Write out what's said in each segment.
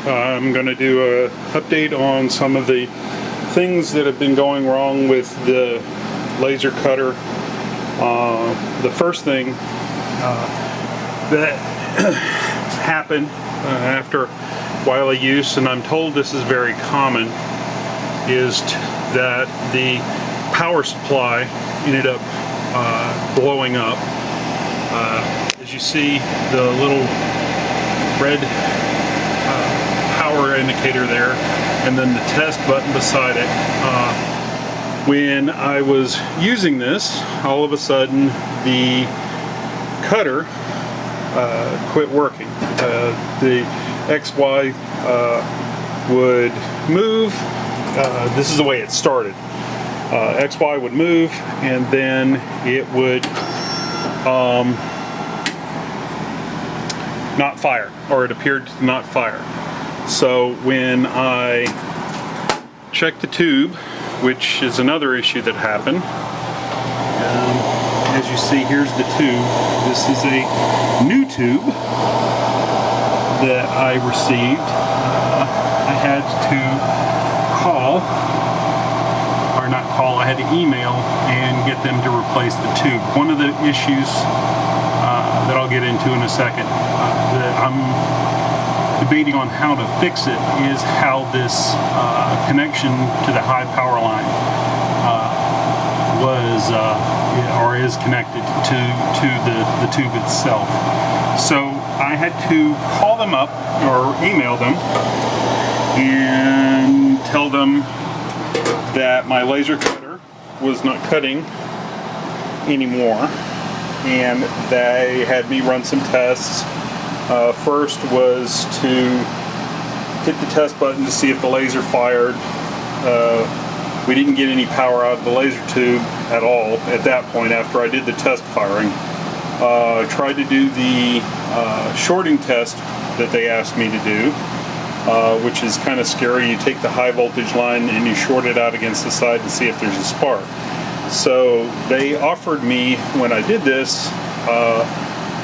I'm going to do a update on some of the things that have been going wrong with the laser cutter. The first thing that happened after a while of use, and I'm told this is very common, is that the power supply ended up blowing up. As you see, the little red power indicator there, and then the test button beside it. When I was using this, all of a sudden the cutter quit working. The XY would move. This is the way it started. XY would move, and then it would not fire, or it appeared to not fire. So when I checked the tube, which is another issue that happened, as you see, here's the tube. This is a new tube that I received. I had to I had to email and get them to replace the tube. One of the issues that I'll get into in a second that I'm debating on how to fix it is how this connection to the high power line was or is connected to the tube itself. So I had to call them up or email them and tell them that my laser cutter was not cutting anymore, and they had me run some tests. First was to hit the test button to see if the laser fired. We didn't get any power out of the laser tube at all at that point after I did the test firing. Tried to do the shorting test that they asked me to do, which is kind of scary. You take the high voltage line and you short it out against the side to see if there's a spark. So they offered me, when I did this,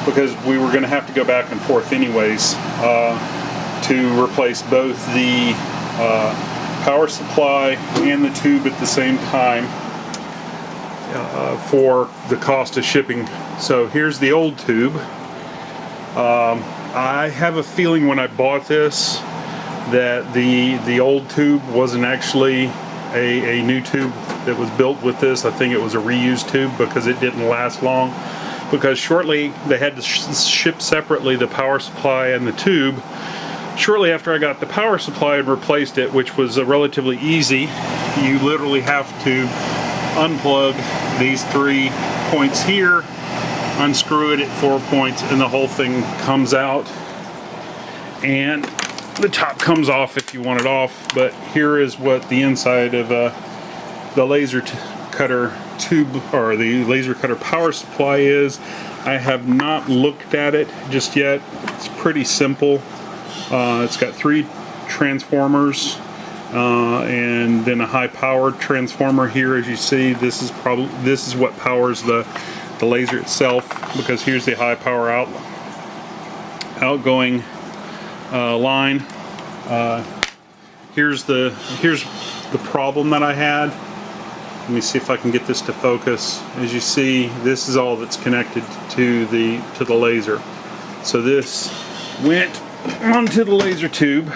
because we were going to have to go back and forth anyways, to replace both the power supply and the tube at the same time for the cost of shipping. So here's the old tube. I have a feeling when I bought this that the old tube wasn't actually a new tube that was built with this. I think it was a reused tube because it didn't last long, because shortly they had to ship separately the power supply and the tube. Shortly after I got the power supply and replaced it, which was relatively easy, you literally have to unplug these 3 points here, unscrew it at 4 points, and the whole thing comes out, and the top comes off if you want it off. But here is what the inside of the laser cutter tube, or the laser cutter power supply, is. I have not looked at it just yet. It's pretty simple. It's got 3 transformers and then a high power transformer here. As you see, this is what powers the laser itself, because here's the high power outgoing line. Here's the problem that I had. Let me see if I can get this to focus. As you see, this is all that's connected to the laser. So this went onto the laser tube.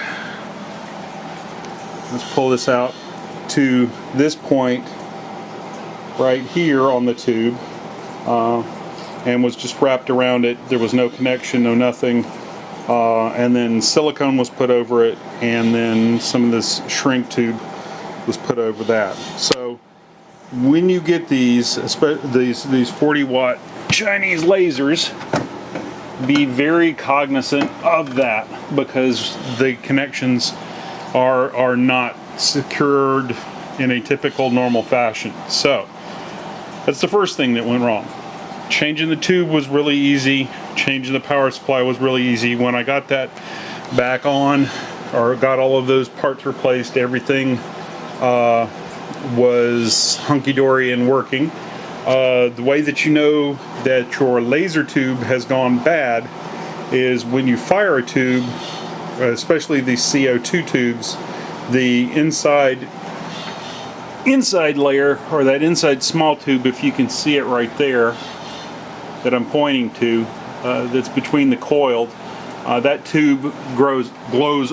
Let's pull this out to this point right here on the tube, and was just wrapped around it. There was no connection, no nothing. And then silicone was put over it, and then some of this shrink tube was put over that. So when you get these 40-watt Chinese lasers, be very cognizant of that, because the connections are not secured in a typical normal fashion. So that's the first thing that went wrong. Changing the tube was really easy. Changing the power supply was really easy. When I got that back on, or got all of those parts replaced, everything was hunky-dory and working. The way that you know that your laser tube has gone bad is when you fire a tube especially these CO2 tubes, the inside layer, or that inside small tube, if you can see it right there that I'm pointing to, that's between the coiled, that tube glows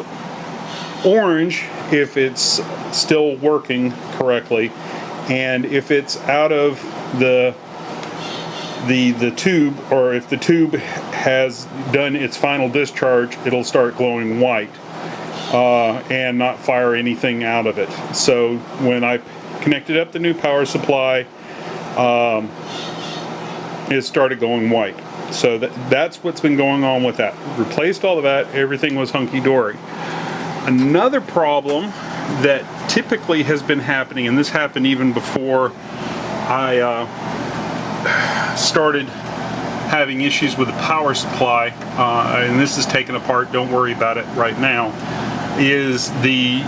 orange if it's still working correctly, and if it's out of the tube, or if the tube has done its final discharge, it'll start glowing white and not fire anything out of it. So when I connected up the new power supply, it started going white. So that's what's been going on with that. Replaced all of that, everything was hunky-dory. Another problem that typically has been happening, and this happened even before I started having issues with the power supply, and this is taken apart, don't worry about it right now, is the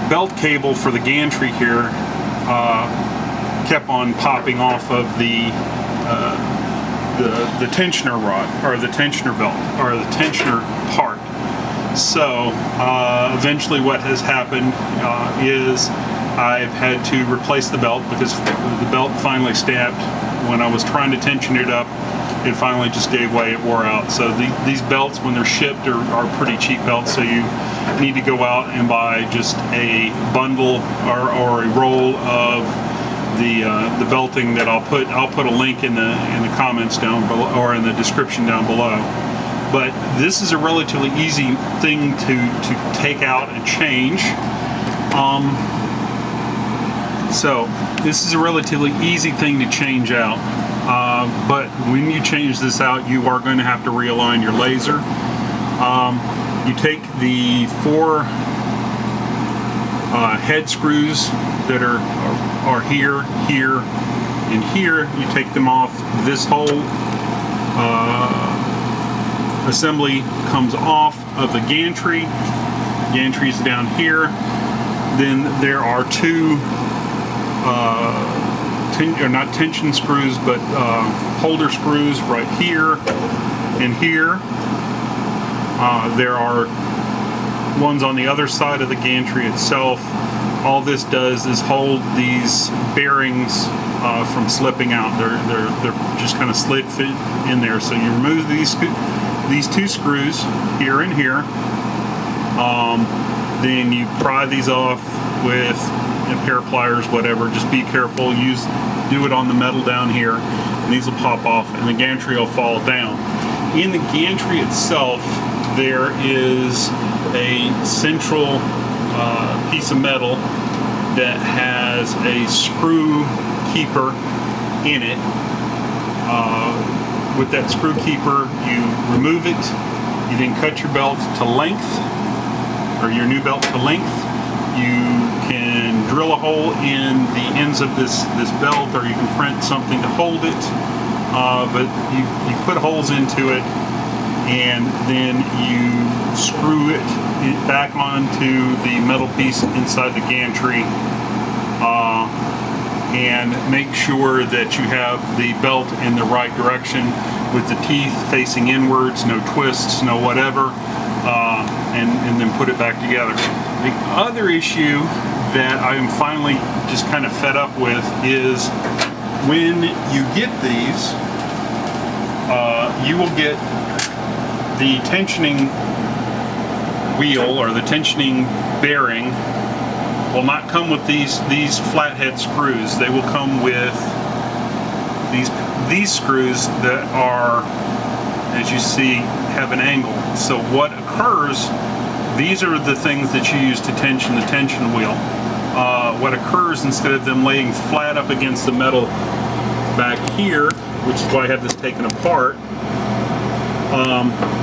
belt cable for the gantry here kept on popping off of the tensioner rod, or the tensioner belt, or the tensioner part. So eventually what has happened is I've had to replace the belt, because the belt finally snapped when I was trying to tension it up. It finally just gave way, it wore out. So these belts, when they're shipped, are pretty cheap belts, so you need to go out and buy just a bundle or a roll of the belting that I'll put a link in the comments down below, or in the description down below. But this is a relatively easy thing to take out and change. So this is a relatively easy thing to change out, but when you change this out, you are going to have to realign your laser. You take the 4 head screws that are here, here, and here. You take them off. This whole assembly comes off of the gantry. Gantry's down here. Then there are 2 not tension screws, but holder screws right here and here. There are ones on the other side of the gantry itself. All this does is hold these bearings from slipping out. They're just kind of slid fit in there. So you remove these 2 screws here and here. Then you pry these off with a pair of pliers, whatever. Just be careful. Do it on the metal down here, and these will pop off, and the gantry will fall down. In the gantry itself, there is a central piece of metal that has a screw keeper in it. With that screw keeper, you remove it. You then cut your belt to length, or your new belt to length. You can drill a hole in the ends of this belt, or you can print something to hold it. But you put holes into it, and then you screw it back onto the metal piece inside the gantry, and make sure that you have the belt in the right direction with the teeth facing inwards, no twists, no whatever, and then put it back together. The other issue that I'm finally just kind of fed up with is when you get these, you will get the tensioning wheel, or the tensioning bearing will not come with these flathead screws. They will come with these screws that are, as you see, have an angle. So what occurs, these are the things that you use to tension the tension wheel. What occurs, instead of them laying flat up against the metal back here, which is why I have this taken apart,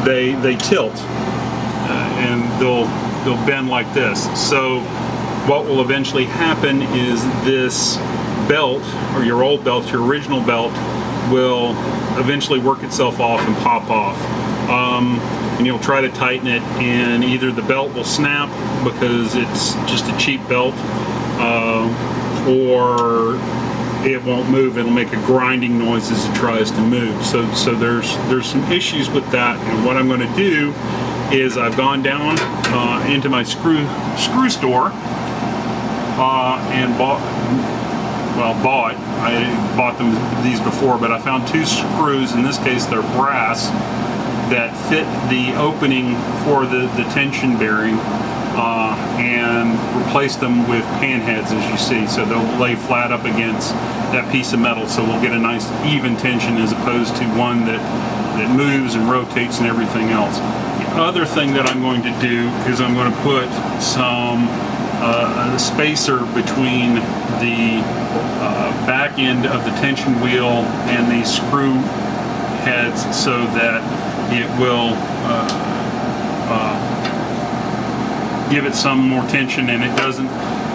they tilt, and they'll bend like this. So what will eventually happen is this belt, or your old belt, your original belt, will eventually work itself off and pop off. And you'll try to tighten it, and either the belt will snap because it's just a cheap belt, or it won't move. It'll make a grinding noise as it tries to move. So there's some issues with that. And what I'm going to do is I've gone down into my screw store and I bought these before, but I found 2 screws. In this case, they're brass, that fit the opening for the tension bearing, and replaced them with pan heads, as you see. So they'll lay flat up against that piece of metal, so we'll get a nice even tension as opposed to one that moves and rotates and everything else. The other thing that I'm going to do is I'm going to put some spacer between the back end of the tension wheel and these screw heads, so that it will give it some more tension and it doesn't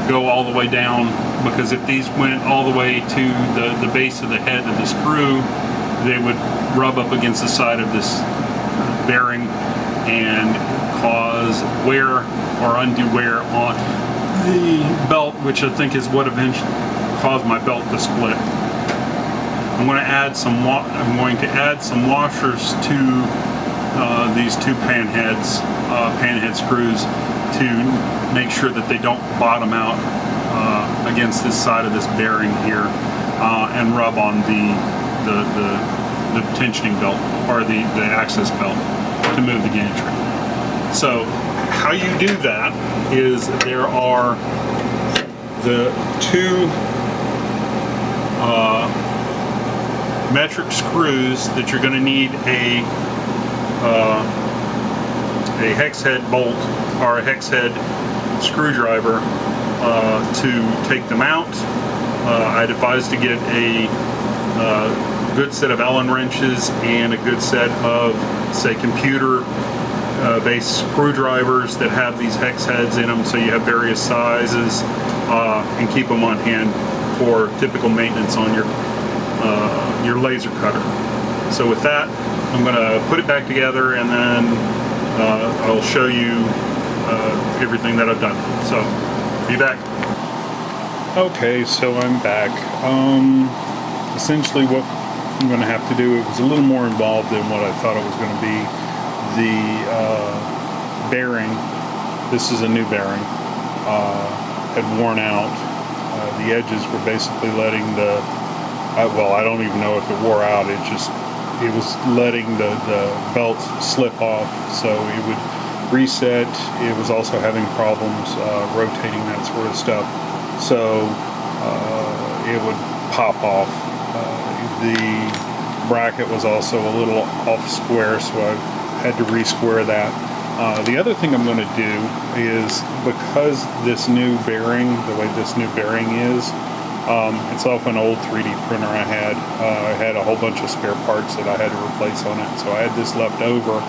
go all the way down, because if these went all the way to the base of the head of the screw, they would rub up against the side of this bearing and cause wear or undue wear on the belt, which I think is what eventually caused my belt to split. I'm going to add some washers to these 2 panhead screws to make sure that they don't bottom out against this side of this bearing here and rub on the tensioning belt or the access belt to move the gantry. So how you do that is there are the 2 metric screws that you're going to need a hex head bolt or a hex head screwdriver to take them out. I'd advise to get a good set of Allen wrenches and a good set of, say, computer based screwdrivers that have these hex heads in them, so you have various sizes, and keep them on hand for typical maintenance on your laser cutter. So with that, I'm going to put it back together, and then I'll show you everything that I've done. So be back. Okay, so I'm back. Essentially what I'm going to have to do, it was a little more involved than what I thought it was going to be. The bearing, this is a new bearing, had worn out. The edges were basically letting well, I don't even know if it wore out, it was letting the belt slip off, so it would reset. It was also having problems rotating, that sort of stuff, so it would pop off. The bracket was also a little off square, so I had to re-square that. The other thing I'm going to do is, because this new bearing, the way this new bearing is, it's off an old 3D printer I had. I had a whole bunch of spare parts that I had to replace on it, so I had this left over.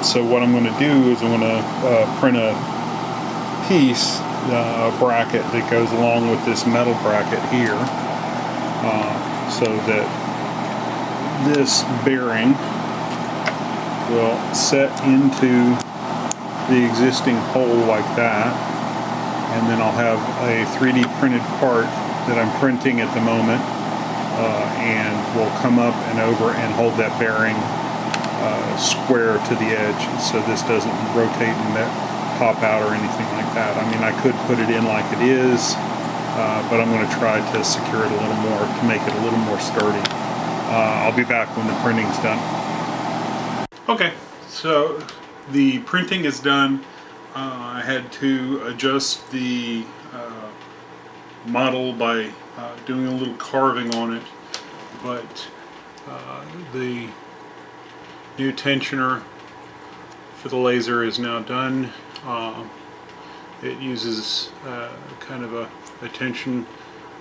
So what I'm going to do is I'm going to print a piece, a bracket that goes along with this metal bracket here, so that this bearing will set into the existing hole like that, and then I'll have a 3D printed part that I'm printing at the moment, and will come up and over and hold that bearing square to the edge, so this doesn't rotate and pop out or anything like that. I mean, I could put it in like it is, but I'm going to try to secure it a little more to make it a little more sturdy. I'll be back when the printing's done. Okay, so the printing is done. I had to adjust the model by doing a little carving on it, but the new tensioner for the laser is now done. It uses kind of a tension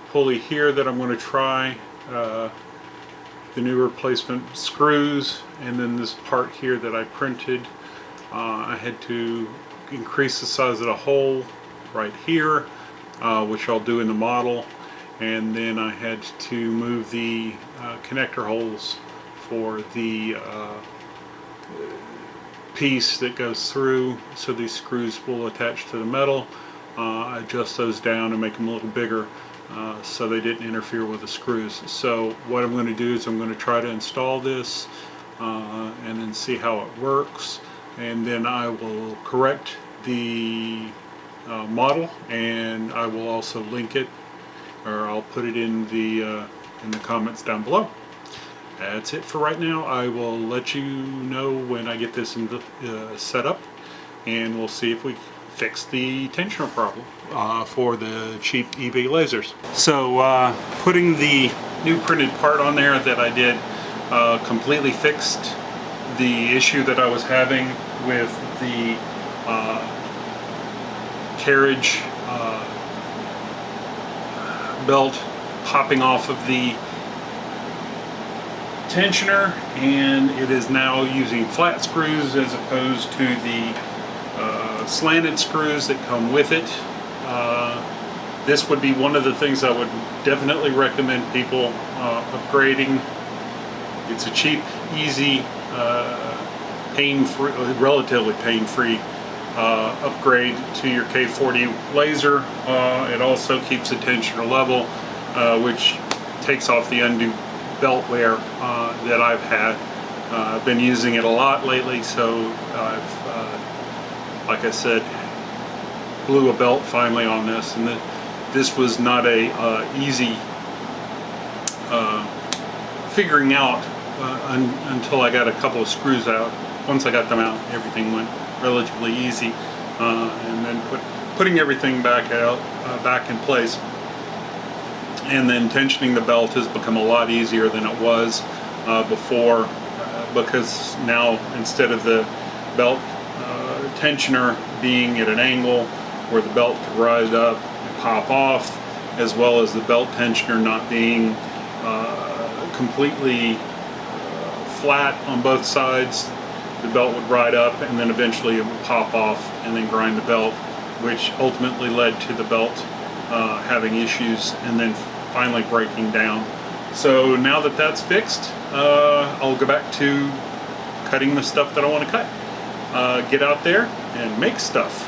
pulley here that I'm going to try, the new replacement screws, and then this part here that I printed. I had to increase the size of the hole right here, which I'll do in the model, and then I had to move the connector holes for the piece that goes through, so these screws will attach to the metal. adjust those down and make them a little bigger so they didn't interfere with the screws. So what I'm going to do is I'm going to try to install this and then see how it works, and then I will correct the model, and I will also link it, or I'll put it in the comments down below. That's it for right now. I will let you know when I get this set up, and we'll see if we fix the tensioner problem for the cheap eBay lasers. So putting the new printed part on there that I did completely fixed the issue that I was having with the carriage belt popping off of the tensioner, and it is now using flat screws as opposed to the slanted screws that come with it. This would be one of the things I would definitely recommend people upgrading. It's a cheap, easy, pain-free, relatively pain-free upgrade to your K40 laser. It also keeps the tensioner level, which takes off the undue belt wear that I've had. I've been using it a lot lately, so I've, like I said, blew a belt finally on this, and this was not a easy figuring out until I got a couple of screws out. Once I got them out, everything went relatively easy, and then putting everything back in place, and then tensioning the belt has become a lot easier than it was before, because now instead of the belt tensioner being at an angle where the belt could rise up and pop off, as well as the belt tensioner not being completely flat on both sides, the belt would ride up and then eventually it would pop off and then grind the belt, which ultimately led to the belt having issues and then finally breaking down. So now that that's fixed, I'll go back to cutting the stuff that I want to cut. Get out there and make stuff.